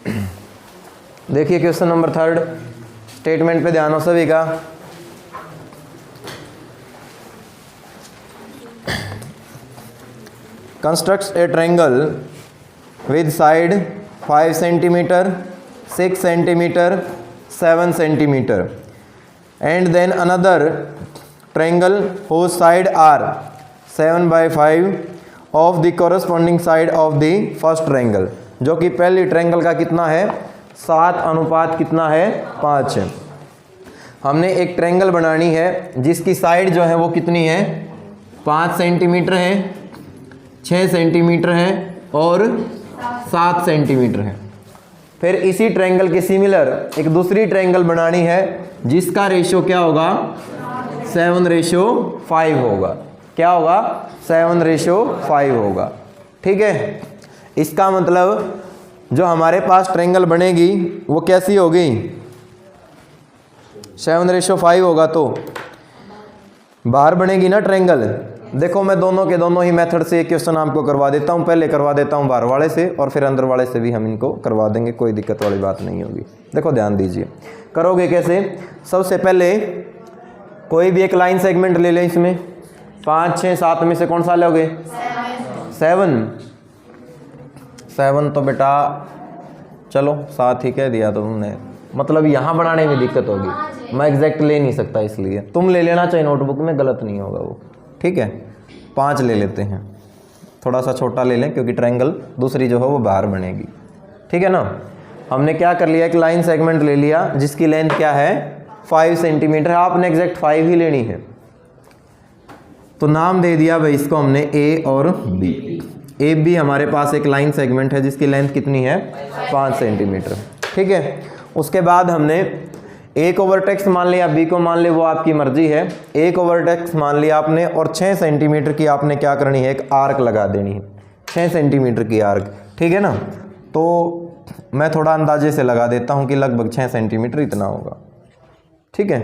देखिए question number 3 statement पे ध्यान हो सभी का। Constructs A triangle with side 5 centimetre, 6 centimetre, 7 centimetre and then another triangle whose side are 7/5 of the corresponding side of the first triangle, जो कि पहली ट्रायंगल का कितना है 7 अनुपात कितना है 5 है। हमने एक ट्रायंगल बनानी है जिसकी साइड जो है वो कितनी है 5 सेंटीमीटर है, 6 सेंटीमीटर है और 7 सेंटीमीटर है। फिर इसी ट्रायंगल के सिमिलर एक दूसरी ट्रायंगल बनानी है जिसका रेशियो क्या होगा 7:5 होगा। क्या होगा 7:5 होगा। ठीक है, इसका मतलब जो हमारे पास ट्रायंगल बनेगी वो कैसी होगी 7:5 होगा। तो बाहर बनेगी ना ट्रायंगल। देखो मैं दोनों के दोनों ही मेथड से एक क्वेश्चन आपको करवा देता हूँ। पहले करवा देता हूँ बाहर वाले से और फिर अंदर वाले से भी हम इनको करवा देंगे, कोई दिक्कत वाली बात नहीं होगी। देखो ध्यान दीजिए, करोगे कैसे। सबसे पहले कोई भी एक लाइन सेगमेंट ले लें, इसमें 5, 6, 7 में से कौन सा लोगे 7 तो बेटा चलो 7 ही कह दिया तुमने, मतलब यहाँ बनाने में दिक्कत होगी, मैं एग्जैक्ट ले नहीं सकता, इसलिए तुम ले लेना चाहिए नोटबुक में, गलत नहीं होगा वो। ठीक है, 5 ले लेते हैं, थोड़ा सा छोटा ले लें क्योंकि ट्रायंगल दूसरी जो है वो बाहर बनेगी। ठीक है ना। हमने क्या कर लिया, एक लाइन सेगमेंट ले लिया जिसकी लेंथ क्या है 5 सेंटीमीटर है। आपने एग्जैक्ट 5 ही लेनी है, तो नाम दे दिया भाई इसको हमने ए और बी। ए बी हमारे पास एक लाइन सेगमेंट है जिसकी लेंथ कितनी है 5 सेंटीमीटर। ठीक है, उसके बाद हमने ए को वर्टेक्स मान लिया, बी को मान ले, वो आपकी मर्जी है। ए को वर्टेक्स मान लिया आपने और 6 सेंटीमीटर की आपने क्या करनी है, एक आर्क लगा देनी है, 6 सेंटीमीटर की आर्क। ठीक है ना। तो मैं थोड़ा अंदाजे से लगा देता हूँ कि लगभग 6 सेंटीमीटर इतना होगा। ठीक है,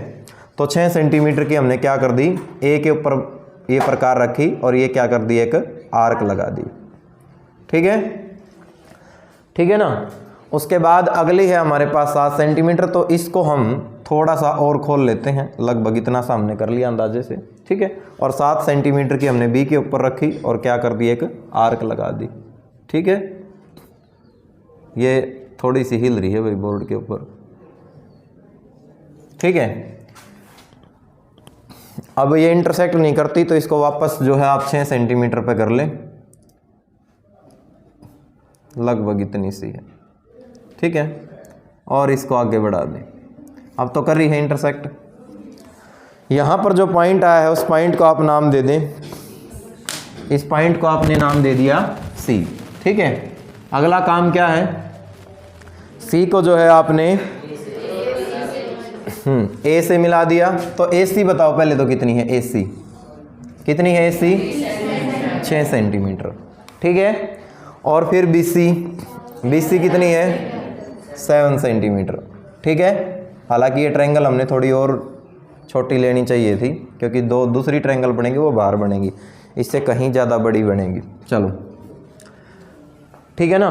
तो 6 सेंटीमीटर की हमने क्या कर दी, ए के ऊपर ये प्रकार रखी और ये क्या कर दी, एक आर्क लगा दी। ठीक है, ठीक है ना। उसके बाद अगली है हमारे पास 7 सेंटीमीटर, तो इसको हम थोड़ा सा और खोल लेते हैं, लगभग इतना सा हमने कर लिया अंदाजे से। ठीक है, और 7 सेंटीमीटर की हमने बी के ऊपर रखी और क्या कर दी, एक आर्क लगा दी। ठीक है, ये थोड़ी सी हिल रही है भाई बोर्ड के ऊपर। ठीक है, अब ये इंटरसेक्ट नहीं करती तो इसको वापस जो है आप 6 सेंटीमीटर पे कर लें, लगभग इतनी सी है। ठीक है, और इसको आगे बढ़ा दें। अब तो कर रही है इंटरसेक्ट। यहाँ पर जो पॉइंट आया है उस पॉइंट को आप नाम दे दें, इस पॉइंट को आपने नाम दे दिया सी। ठीक है, अगला काम क्या है, सी को जो है आपने ए से मिला दिया। तो ए सी बताओ पहले तो कितनी है, ए सी कितनी है, ए सी 6 सेंटीमीटर। ठीक है, और फिर बी सी, बी सी कितनी है 7 सेंटीमीटर। ठीक है, हालांकि ये ट्रायंगल हमने थोड़ी और छोटी लेनी चाहिए थी क्योंकि दूसरी ट्रायंगल बनेगी वो बाहर बनेगी, इससे कहीं ज़्यादा बड़ी बनेगी। चलो ठीक है ना।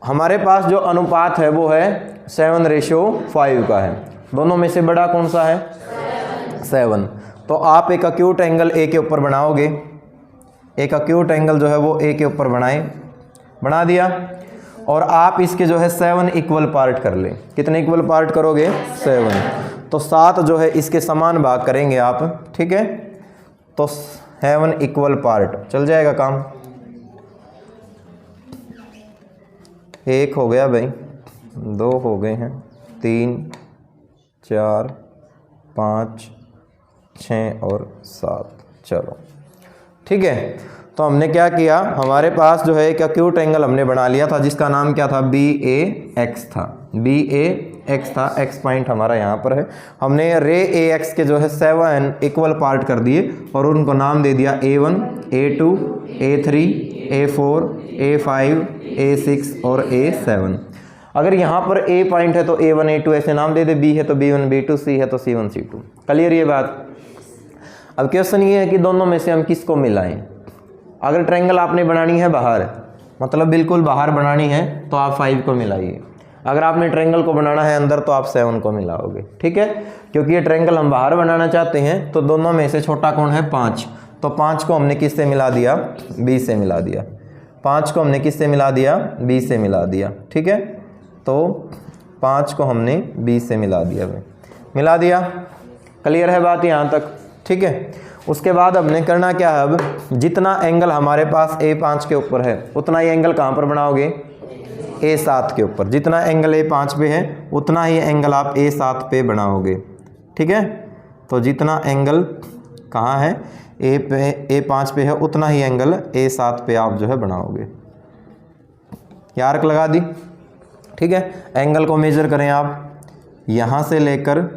हमारे पास जो अनुपात है वो है 7:5 का है। दोनों में से बड़ा कौन सा है 7। तो आप एक अक्यूट एंगल ए के ऊपर बनाओगे, एक अक्यूट एंगल जो है वो ए के ऊपर बना दिया और आप इसके जो है 7 इक्वल पार्ट कर लें। कितने इक्वल पार्ट करोगे 7। तो 7 जो है इसके समान भाग करेंगे आप। ठीक है, तो 7 इक्वल पार्ट चल जाएगा काम। 1 हो गया भाई, 2 हो गए हैं, 3, 4, 5, 6 और 7। चलो ठीक है, तो हमने क्या किया, हमारे पास जो है एक एक्यूट एंगल हमने बना लिया था जिसका नाम क्या था, BAX था। BAX था, एक्स पॉइंट हमारा यहाँ पर है। हमने रे AX के जो है 7 इक्वल पार्ट कर दिए और उनको नाम दे दिया A1, A2, A3, A4, A5, A6 और A7। अगर यहाँ पर A पॉइंट है तो A1, A2 ऐसे नाम दे दे, B है तो B1, B2, C है तो C1, C2। क्लियर ये बात। अब क्वेश्चन ये है कि दोनों में से हम किसको मिलाएं। अगर ट्रायंगल आपने बनानी है बाहर मतलब बिल्कुल बाहर बनानी है तो आप 5 को मिलाइए। अगर आपने ट्रायंगल को बनाना है अंदर तो आप 7 को मिलाओगे, ठीक है। क्योंकि ये ट्रायंगल हम बाहर बनाना चाहते हैं तो दोनों में से छोटा कौन है 5, तो 5 को हमने किससे मिला दिया, 20 से मिला दिया। 5 को हमने किससे मिला दिया, 20 से मिला दिया, ठीक है। तो 5 को हमने 20 से मिला दिया, मिला दिया। क्लियर है बात यहाँ तक, ठीक है। उसके बाद हमने करना क्या है, अब जितना एंगल हमारे पास A5 के ऊपर है उतना ही एंगल कहाँ पर बनाओगे, A7 के ऊपर। जितना एंगल A5 पे है उतना ही एंगल आप A7 पे बनाओगे, ठीक है। तो जितना एंगल कहाँ है A5 पे है उतना ही एंगल A7 पे आप जो है बनाओगे। ये आर्क लगा दी, ठीक है। एंगल को मेजर करें आप, यहाँ से लेकर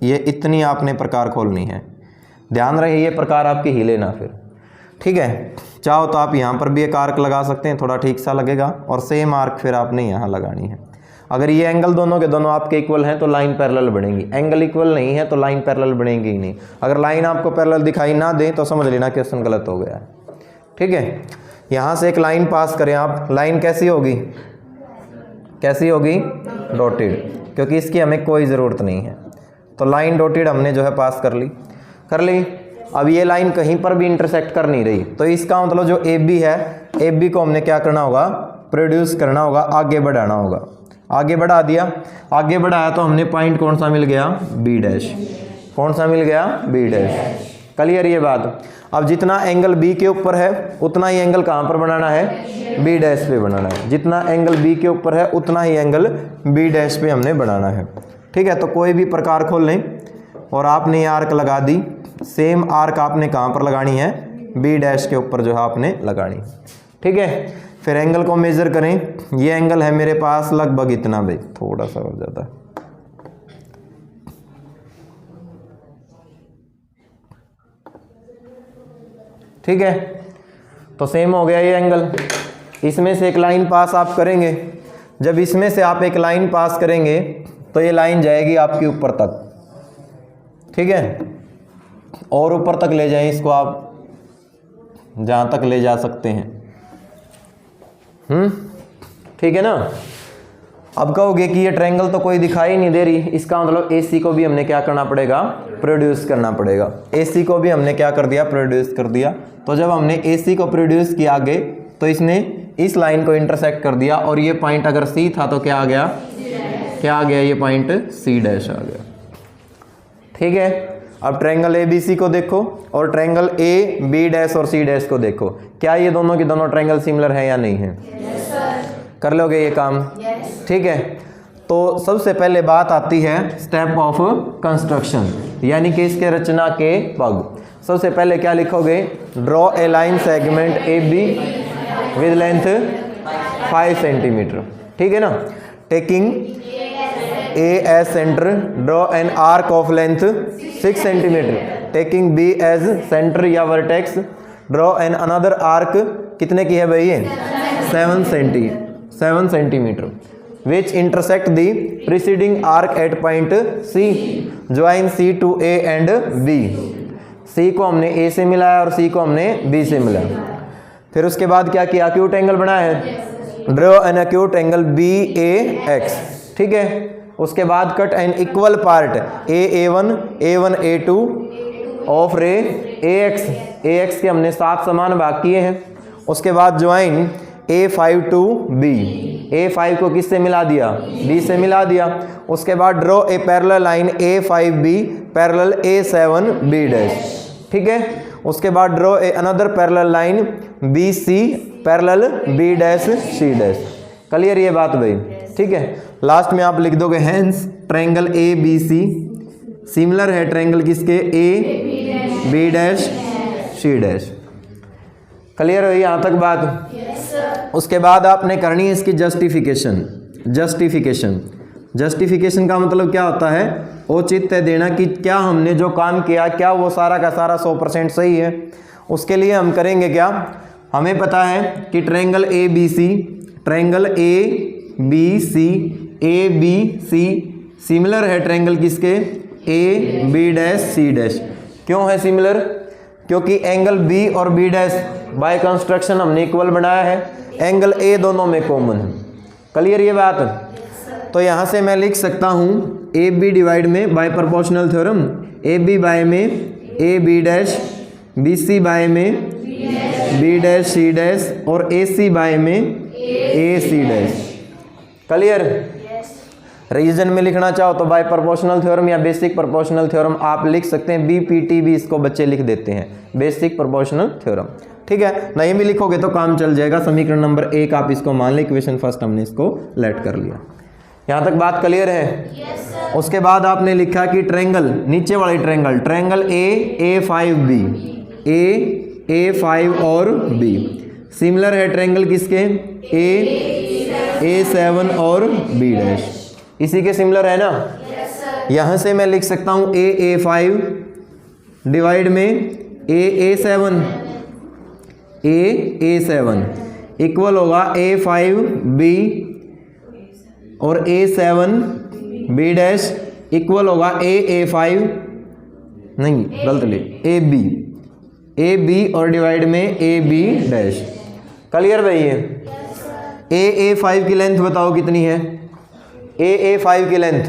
ये इतनी आपने प्रकार खोलनी है। ध्यान रहे ये प्रकार आपकी हिले ना फिर, ठीक है। चाहो तो आप यहाँ पर भी एक आर्क लगा सकते हैं, थोड़ा ठीक सा लगेगा, और सेम आर्क फिर आपने यहाँ लगानी है। अगर ये एंगल दोनों के दोनों आपके इक्वल हैं तो लाइन पैरेलल बनेगी, एंगल इक्वल नहीं है तो लाइन पैरेलल बनेगी ही नहीं। अगर लाइन आपको पैरेलल दिखाई ना दे तो समझ लेना क्वेश्चन गलत हो गया है, ठीक है। यहाँ से एक लाइन पास करें आप, लाइन कैसी होगी, कैसी होगी, डॉटेड, क्योंकि इसकी हमें कोई ज़रूरत नहीं है। तो लाइन डॉटेड हमने जो है पास कर ली। अब ये लाइन कहीं पर भी इंटरसेक्ट कर नहीं रही, तो इसका मतलब जो AB है, AB को हमने क्या करना होगा, प्रोड्यूस करना होगा, आगे बढ़ाना होगा। आगे बढ़ा दिया, आगे बढ़ाया तो हमने पॉइंट कौन सा मिल गया, B डैश। कौन सा मिल गया, B डैश। क्लियर ये बात। अब जितना एंगल B के ऊपर है उतना ही एंगल कहाँ पर बनाना है, B डैश पे बनाना है। जितना एंगल B के ऊपर है उतना ही एंगल B डैश पे हमने बनाना है, ठीक है। तो कोई भी प्रकार खोल लें और आपने ये आर्क लगा दी, सेम आर्क आपने कहाँ पर लगानी है, B डैश के ऊपर जो है आपने लगानी, ठीक है। फिर एंगल को मेजर करें, ये एंगल है मेरे पास लगभग इतना, भाई थोड़ा सा और ज़्यादा, ठीक है। तो सेम हो गया ये एंगल। इसमें से एक लाइन पास आप करेंगे, जब इसमें से आप एक लाइन पास करेंगे तो ये लाइन जाएगी आपके ऊपर तक, ठीक है। और ऊपर तक ले जाएं इसको आप, जहाँ तक ले जा सकते हैं, ठीक है ना। अब कहोगे कि ये ट्रायंगल तो कोई दिखाई नहीं दे रही, इसका मतलब AC को भी हमने क्या करना पड़ेगा, प्रोड्यूस करना पड़ेगा। AC को भी हमने क्या कर दिया, प्रोड्यूस कर दिया। तो जब हमने AC को प्रोड्यूस किया आगे तो इसने इस लाइन को इंटरसेक्ट कर दिया, और ये पॉइंट अगर C था तो क्या आ गया, क्या आ गया, ये पॉइंट C डैश आ गया, ठीक है। अब ट्रायंगल ABC को देखो और ट्रायंगल AB डैश और C डैश को देखो, क्या ये दोनों के दोनों ट्रायंगल सिमिलर है या नहीं है, कर लोगे ये काम, ठीक है। तो सबसे पहले बात आती है स्टेप ऑफ कंस्ट्रक्शन, यानी कि इसके रचना के पग। सबसे पहले क्या लिखोगे, draw a line segment AB with length 5 centimetre, ठीक है ना। Taking A as center, draw an arc of length 6 centimetre. Taking B as center या vertex, draw an another arc, कितने की है भाई ये, 7 centimetre, which intersect the preceding arc at point C, join C to A and B। C को हमने A से मिलाया और C को हमने B से मिलाया। फिर उसके बाद क्या किया, एक्यूट एंगल बनाया है, draw an acute angle BAX, ठीक है। उसके बाद cut an equal part A1 A2 of ray AX के हमने 7 समान भाग किए हैं। उसके बाद join A5 to B, A5 को किससे मिला दिया, B से मिला दिया। उसके बाद draw a parallel line A5B parallel A7B dash, ठीक है। उसके बाद draw a another parallel line BC parallel B dash C dash. Clear ये बात भाई, ठीक है। लास्ट में आप लिख दोगे हेंस ट्रायंगल ABC सिमिलर है ट्रायंगल किसके, AB dash C dash. Clear हुई यहाँ तक बात। उसके बाद आपने करनी है इसकी जस्टिफिकेशन का मतलब क्या होता है, औचित्य देना कि क्या हमने जो काम किया क्या वो सारा का सारा 100% सही है। उसके लिए हम करेंगे क्या, हमें पता है कि ट्रायंगल ABC सिमिलर है ट्रायंगल किसके, AB डैश C डैश। क्यों है सिमिलर, क्योंकि एंगल बी और बी डैश बाय कंस्ट्रक्शन हमने इक्वल बनाया है, एंगल ए दोनों में कॉमन है। क्लियर ये बात? तो यहाँ से मैं लिख सकता हूँ ए बी डिवाइड में by proportional theorem, A B by में A B dash, B C by में बी डैश सी डैश और ए सी बाय में A C dash. Clear? Reason में लिखना चाहो तो बाय प्रोपोर्शनल थ्योरम या बेसिक प्रोपोर्शनल थ्योरम आप लिख सकते हैं, बीपीटी भी इसको बच्चे लिख देते हैं, बेसिक प्रोपोर्शनल थ्योरम। ठीक है, नहीं भी लिखोगे तो काम चल जाएगा। समीकरण नंबर 1 आप इसको मान लें, इक्वेशन फर्स्ट हमने इसको लेट कर लिया। यहाँ तक बात क्लियर है? उसके बाद आपने लिखा कि ट्रायंगल, नीचे वाली ट्रायंगल, ट्रायंगल A5B, A5 और B सिमिलर है ट्रायंगल किसके? A7 और B डैश, इसी के सिमिलर है ना। यहाँ से मैं लिख सकता हूँ A5 डिवाइड में A7 इक्वल होगा A5B और A7B डैश इक्वल होगा A5, नहीं गलत ले, AB और डिवाइड में AB डैश। क्लियर भाई? ये A5 की लेंथ बताओ कितनी है? A5 की लेंथ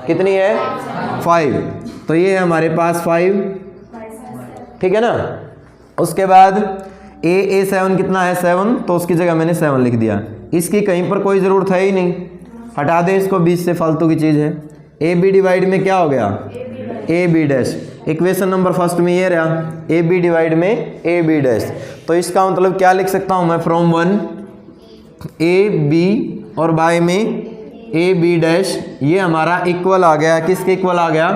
कितनी है? 5, तो ये है हमारे पास 5, ठीक है ना। उसके बाद A7 कितना है? 7, तो उसकी जगह मैंने 7 लिख दिया। इसकी कहीं पर कोई ज़रूरत है ही नहीं, हटा दें इसको, बीच से फालतू की चीज़ है। AB डिवाइड में क्या हो गया? AB dash. Equation number first में ये रहा, AB डिवाइड में AB डैश। तो इसका मतलब क्या लिख सकता हूँ मैं? फ्रॉम 1 AB और बाय में AB डैश, ये हमारा इक्वल आ गया, किसके इक्वल आ गया?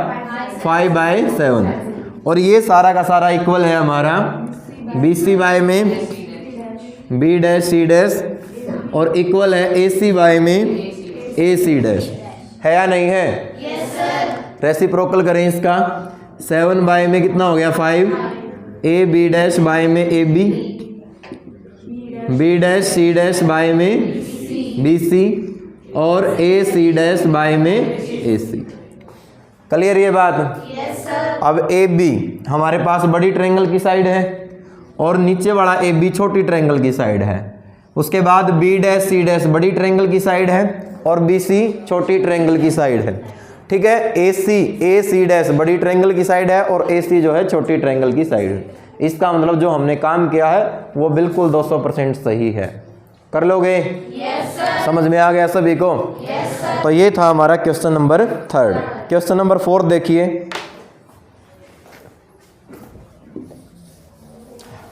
5/7। और ये सारा का सारा इक्वल है हमारा BC बाय में B डैश C डैश और इक्वल है AC बाय में AC डैश, है या नहीं है? रेसिप्रोकल करें इसका, 7 बाय में कितना हो गया? 5, AB डैश बाय में AB, B dash C dash by में BC और AC डैश बाय में AC। क्लियर ये बात? अब AB हमारे पास बड़ी ट्रायंगल की साइड है और नीचे वाला AB छोटी ट्रायंगल की साइड है। उसके बाद B डैश C डैश बड़ी ट्रायंगल की साइड है और BC छोटी ट्रायंगल की साइड है। ठीक है, AC डैश बड़ी ट्रायंगल की साइड है और AC जो है छोटी ट्रायंगल की साइड है। इसका मतलब जो हमने काम किया है वो बिल्कुल 200% सही है। कर लोगे? समझ में आ गया सभी को? तो ये था हमारा क्वेश्चन नंबर 3। क्वेश्चन नंबर 4 देखिए,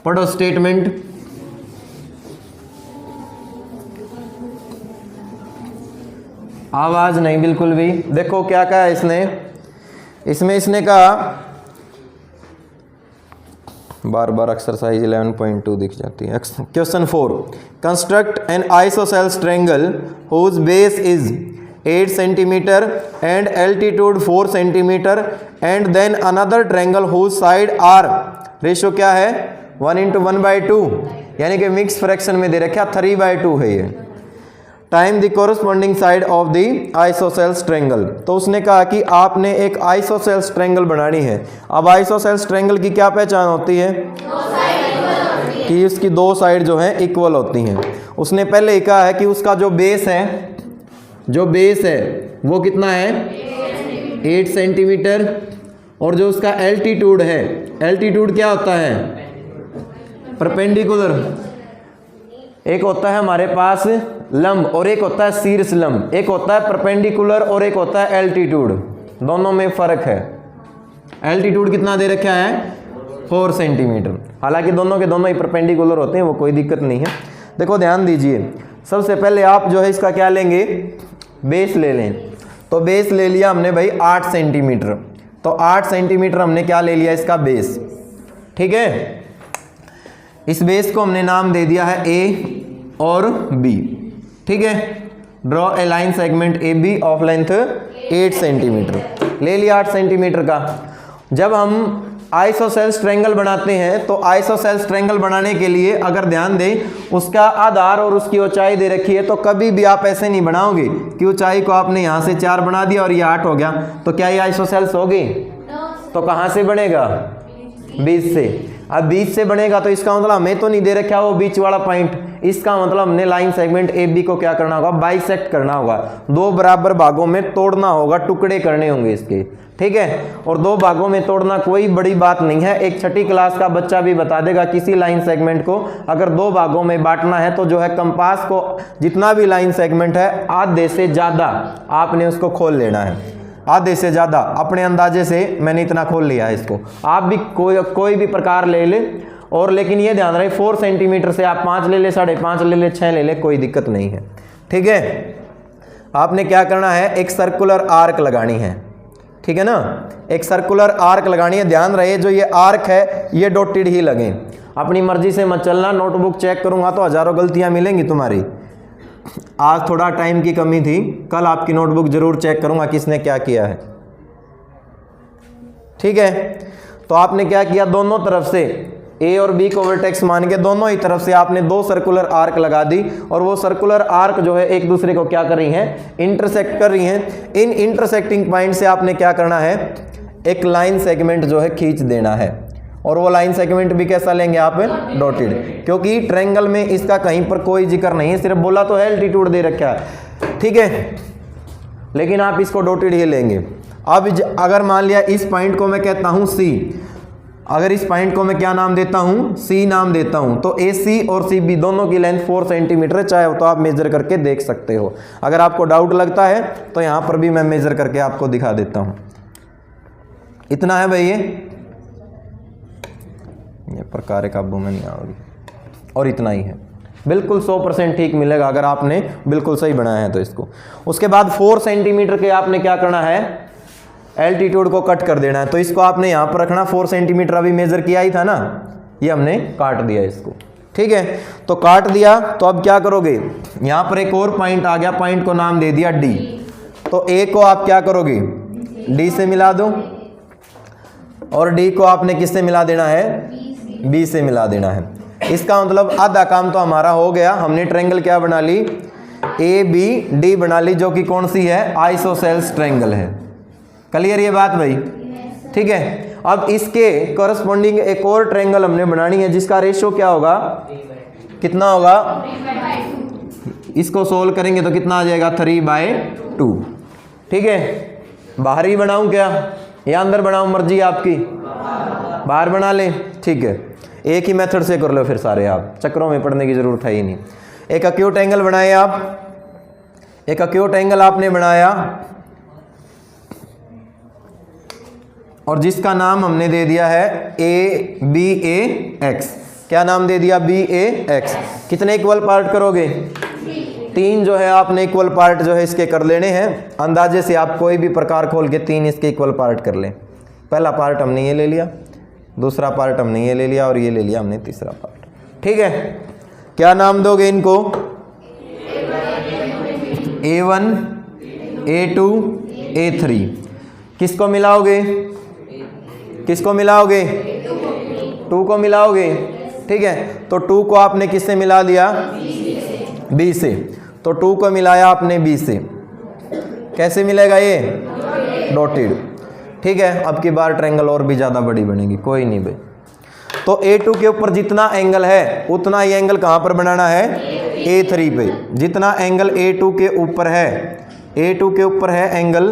पढ़ो स्टेटमेंट। आवाज नहीं बिल्कुल भी। देखो क्या कहा इसने, इसने कहा, बार बार एक्सरसाइज 11.2 दिख जाती है। Question 4, construct an isosceles triangle whose base is 8 centimetre and altitude 4 centimetre and then another triangle whose side are, ratio क्या है? 1:1/2, यानी कि मिक्स फ्रैक्शन में दे रखा 3/2 है ये। Time the corresponding side of the isosceles triangle. तो उसने कहा कि आपने एक आइसोसेल्स ट्रायंगल बनानी है। अब आइसोसेल्स ट्रायंगल की क्या पहचान होती है? कि उसकी 2 साइड जो है इक्वल होती हैं। उसने पहले ही कहा है कि उसका जो बेस है वो कितना है? 8 सेंटीमीटर, और जो उसका एल्टीट्यूड है, एल्टीट्यूड क्या होता है? परपेंडिकुलर। एक होता है हमारे पास लंब और एक होता है शीर्ष लंब, एक होता है परपेंडिकुलर और एक होता है एल्टीट्यूड, दोनों में फर्क है। एल्टीट्यूड कितना दे रखा है? 4 सेंटीमीटर। हालांकि दोनों के दोनों ही परपेंडिकुलर होते हैं, वो कोई दिक्कत नहीं है। देखो ध्यान दीजिए, सबसे पहले आप जो है इसका क्या लेंगे? बेस ले लें। तो बेस ले लिया हमने भाई 8 सेंटीमीटर, तो 8 सेंटीमीटर हमने क्या ले लिया? इसका बेस। ठीक है, इस बेस को हमने नाम दे दिया है A और B। ठीक है, draw a line segment AB of length 8 centimetre. ले लिया 8 सेंटीमीटर का। जब हम आइसोसेल्स ट्रायंगल बनाते हैं तो आइसोसेल्स ट्रायंगल बनाने के लिए अगर ध्यान दें, उसका आधार और उसकी ऊंचाई दे रखी है, तो कभी भी आप ऐसे नहीं बनाओगे कि ऊंचाई को आपने यहाँ से 4 बना दिया और ये 8 हो गया, तो क्या ये आइसोसेल्स होगी? तो कहाँ से बनेगा? 20 से। अब 20 से बनेगा तो इसका मतलब हमें तो नहीं दे रखा वो बीच वाला पॉइंट, इसका मतलब हमने लाइन सेगमेंट ए बी को क्या करना होगा, बाइसेक्ट करना होगा, दो बराबर भागों में तोड़ना होगा, टुकड़े करने होंगे इसके, ठीक है। और दो भागों में तोड़ना कोई बड़ी बात नहीं है, एक छठी क्लास का बच्चा भी बता देगा किसी लाइन सेगमेंट को अगर दो भागों में बांटना है तो जो है कंपास को जितना भी लाइन सेगमेंट है आधे से ज्यादा आपने उसको खोल लेना है, आधे से ज्यादा अपने अंदाजे से मैंने इतना खोल लिया है इसको, आप भी कोई भी प्रकार ले ले। और लेकिन ये ध्यान रहे 4 सेंटीमीटर से आप 5 ले ले, 5.5 ले ले, 6 ले ले, कोई दिक्कत नहीं है, ठीक है। आपने क्या करना है, एक सर्कुलर आर्क लगानी है, ठीक है ना, एक सर्कुलर आर्क लगानी है। ध्यान रहे जो ये आर्क है ये डॉटेड ही लगे, अपनी मर्जी से मत चलना, नोटबुक चेक करूंगा तो हजारों गलतियां मिलेंगी तुम्हारी। आज थोड़ा टाइम की कमी थी, कल आपकी नोटबुक जरूर चेक करूंगा किसने क्या किया है, ठीक है। तो आपने क्या किया, दोनों तरफ से ए और बी को वर्टेक्स मान के दोनों ही तरफ से आपने दो सर्कुलर आर्क लगा दी, और वो सर्कुलर आर्क जो है एक दूसरे को क्या कर रही हैं, इंटरसेक्ट कर रही हैं। इन इंटरसेक्टिंग पॉइंट से आपने क्या करना है, एक लाइन सेगमेंट जो है खींच देना है, और वो लाइन सेगमेंट भी कैसा लेंगे आप, डॉटेड, क्योंकि ट्रायंगल में इसका कहीं पर कोई जिक्र नहीं है, सिर्फ बोला तो है एल्टीट्यूड दे रखा है, ठीक है, लेकिन आप इसको डॉटेड ही लेंगे। अब अगर मान लिया इस पॉइंट को मैं कहता हूं सी, अगर इस पॉइंट को मैं क्या नाम देता हूं, सी नाम देता हूं, तो ए सी और सी बी दोनों की लेंथ 4 सेंटीमीटर है, चाहे तो आप मेजर करके देख सकते हो। अगर आपको डाउट लगता है तो यहां पर भी मैं मेजर करके आपको दिखा देता हूं। इतना है भाई, ये प्रकार काबू में नहीं आओगी, और इतना ही है, बिल्कुल 100% ठीक मिलेगा अगर आपने बिल्कुल सही बनाया है तो इसको। उसके बाद 4 सेंटीमीटर के आपने क्या करना है, एल्टीट्यूड को कट कर देना है, तो इसको आपने यहाँ पर रखना, 4 सेंटीमीटर अभी मेजर किया ही था ना, ये हमने काट दिया इसको, ठीक है। तो काट दिया, तो अब क्या करोगे, यहाँ पर एक और पॉइंट आ गया, पॉइंट को नाम दे दिया डी, तो ए को आप क्या करोगे, डी से मिला दो, और डी को आपने किससे मिला देना है, बी से मिला देना है। इसका मतलब आधा काम तो हमारा हो गया, हमने ट्रायंगल क्या बना ली, ए बी डी बना ली, जो कि कौन सी है, आइसोसेल्स ट्रायंगल है। क्लियर ये बात भाई, ठीक है। अब इसके कॉरस्पॉन्डिंग एक और ट्रायंगल हमने बनानी है जिसका रेशियो क्या होगा, कितना होगा, इसको सोल्व करेंगे तो कितना आ जाएगा, 3/2, ठीक है। बाहर ही बनाऊं क्या या अंदर बनाऊं, मर्जी आपकी, बाहर बना ले, ठीक है। एक ही मेथड से कर लो फिर सारे, आप चक्रों में पड़ने की जरूरत है ही नहीं। एक एक्यूट एंगल बनाए आप, एक एक्यूट एंगल आपने बनाया, और जिसका नाम हमने दे दिया है ए बी ए एक्स। क्या नाम दे दिया, बी ए एक्स। कितने इक्वल पार्ट करोगे, 3 जो है आपने इक्वल पार्ट जो है इसके कर लेने हैं। अंदाजे से आप कोई भी प्रकार खोल के 3 इसके इक्वल पार्ट कर लें। पहला पार्ट हमने ये ले लिया, दूसरा पार्ट हमने ये ले लिया, और ये ले लिया हमने तीसरा पार्ट, ठीक है। क्या नाम दोगे इनको, A1 A2 A3। किसको मिलाओगे, किसको मिलाओगे, 2 को मिलाओगे, ठीक है। तो 2 को आपने किससे मिला दिया, बी से, तो 2 को मिलाया आपने बी से, कैसे मिलेगा ये, डॉटेड, ठीक है। अब की बार ट्रायंगल और भी ज़्यादा बड़ी बनेगी, कोई नहीं भाई। तो A2 के ऊपर जितना एंगल है उतना ही एंगल कहाँ पर बनाना है, A3 पे। जितना एंगल A2 के ऊपर है, A2 के ऊपर है एंगल,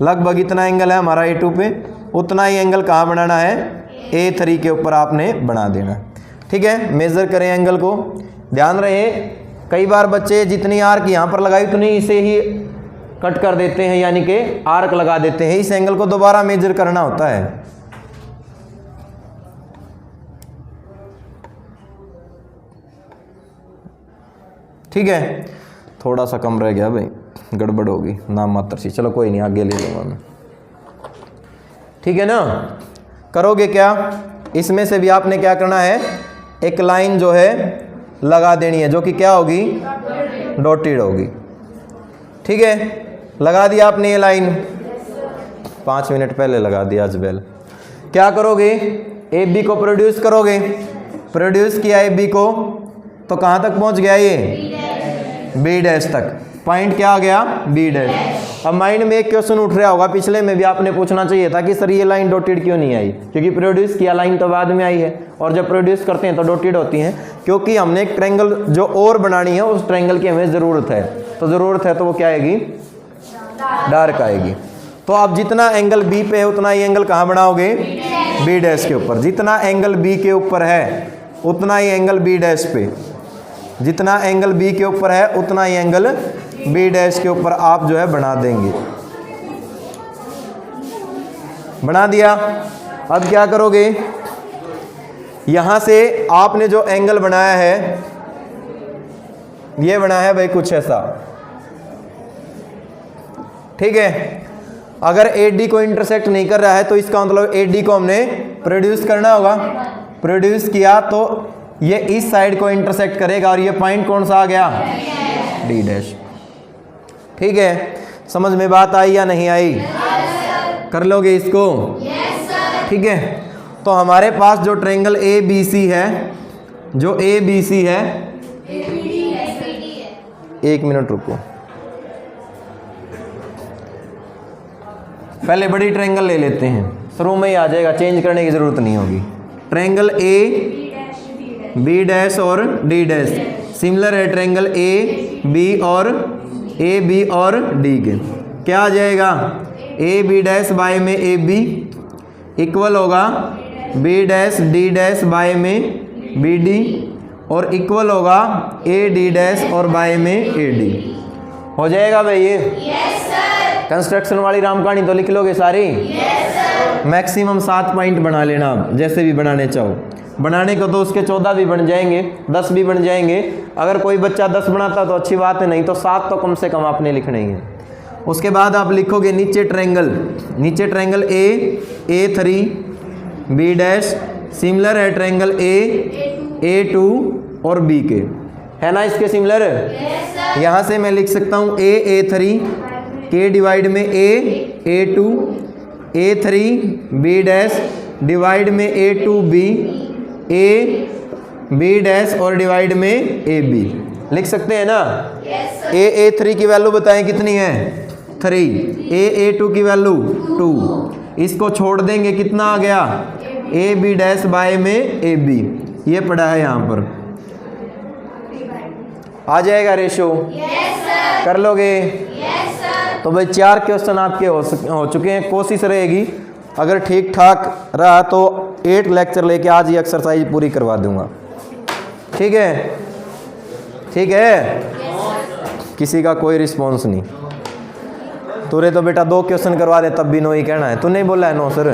लगभग इतना एंगल है हमारा A2 पे, उतना ही एंगल कहाँ बनाना है, A3 के ऊपर आपने बना देना, ठीक है। मेजर करें एंगल को, ध्यान रहे कई बार बच्चे जितनी आर्क यहाँ पर लगाई उतनी इसे ही कट कर देते हैं, यानी कि आर्क लगा देते हैं। इस एंगल को दोबारा मेजर करना होता है, ठीक है। थोड़ा सा कम रह गया भाई, गड़बड़ होगी नाम मात्र सी, चलो कोई नहीं, आगे ले लूँगा मैं, ठीक है ना। करोगे क्या, इसमें से भी आपने क्या करना है, एक लाइन जो है लगा देनी है, जो कि क्या होगी, डॉटेड होगी, ठीक है। लगा दिया आपने ये लाइन, 5 मिनट पहले लगा दिया आज बेल। क्या करोगे, ए बी को प्रोड्यूस करोगे, प्रोड्यूस किया ए बी को, तो कहाँ तक पहुँच गया ये, बी डैश तक। पॉइंट क्या आ गया, बी डैश। अब माइंड में एक क्वेश्चन उठ रहा होगा, पिछले में भी आपने पूछना चाहिए था कि सर ये लाइन डॉटेड क्यों नहीं आई, क्योंकि प्रोड्यूस किया लाइन तो बाद में आई है, और जब प्रोड्यूस करते हैं तो डॉटेड होती हैं, क्योंकि हमने एक ट्रायंगल जो और बनानी है उस ट्रायंगल की हमें ज़रूरत है, तो ज़रूरत है तो वो क्या आएगी, डार्क आएगी। तो अब जितना एंगल बी पे है उतना ही एंगल कहाँ बनाओगे, बी डैश के ऊपर। जितना एंगल बी के ऊपर है उतना ही एंगल बी डैश पे, जितना एंगल बी के ऊपर है उतना ही एंगल बी डैश के ऊपर आप जो है बना देंगे। बना दिया। अब क्या करोगे, यहां से आपने जो एंगल बनाया है ये बनाया है भाई कुछ ऐसा, ठीक है। अगर AD को इंटरसेक्ट नहीं कर रहा है तो इसका मतलब AD को हमने प्रोड्यूस करना होगा। प्रोड्यूस किया तो ये इस साइड को इंटरसेक्ट करेगा, और ये पॉइंट कौन सा आ गया, D डैश। ठीक है, समझ में बात आई या नहीं आई? कर लोगे इसको? ठीक है। तो हमारे पास जो ट्रायंगल ABC है, जो ABC है, एक मिनट रुको, पहले बड़ी ट्रायंगल ले लेते हैं, शुरू में ही आ जाएगा, चेंज करने की जरूरत नहीं होगी। ट्रायंगल A B डैश और D डैश सिमिलर है ट्रायंगल AB और D के। क्या आ जाएगा, AB डैश बाय में AB इक्वल होगा B dash D dash by में BD, और इक्वल होगा AD डैश और बाय में AD। हो जाएगा भाई ये? कंस्ट्रक्शन वाली राम कहानी तो लिख लोगे सारी? मैक्सिमम 7 पॉइंट बना लेना आप, जैसे भी बनाने चाहो। बनाने को तो उसके 14 भी बन जाएंगे, 10 भी बन जाएंगे। अगर कोई बच्चा 10 बनाता तो अच्छी बात है, नहीं तो 7 तो कम से कम आपने लिखने ही है। उसके बाद आप लिखोगे नीचे ट्रायंगल, नीचे triangle A3 B dash similar है ट्रायंगल A2 और B के, है ना इसके सिमिलर? यहाँ से मैं लिख सकता हूँ A3 के डिवाइड में A2, A3 B dash divide में A2B, B डैश और डिवाइड में AB। लिख सकते हैं ना? A3 की वैल्यू बताएं कितनी है, 3, A2 की वैल्यू 2, इसको छोड़ देंगे कितना आ गया, AB डैश बाय में AB, ये पड़ा है यहाँ पर, आ जाएगा रेशो? कर लोगे? तो भाई 4 क्वेश्चन आपके हो चुके हैं। कोशिश रहेगी अगर ठीक ठाक रहा तो 8 लेक्चर लेके आज ही एक्सरसाइज पूरी करवा दूंगा। ठीक है? ठीक है? किसी का कोई रिस्पॉन्स नहीं? तूने तो बेटा 2 क्वेश्चन करवा दे तब भी नो ही कहना है, तू नहीं बोला है नो सर?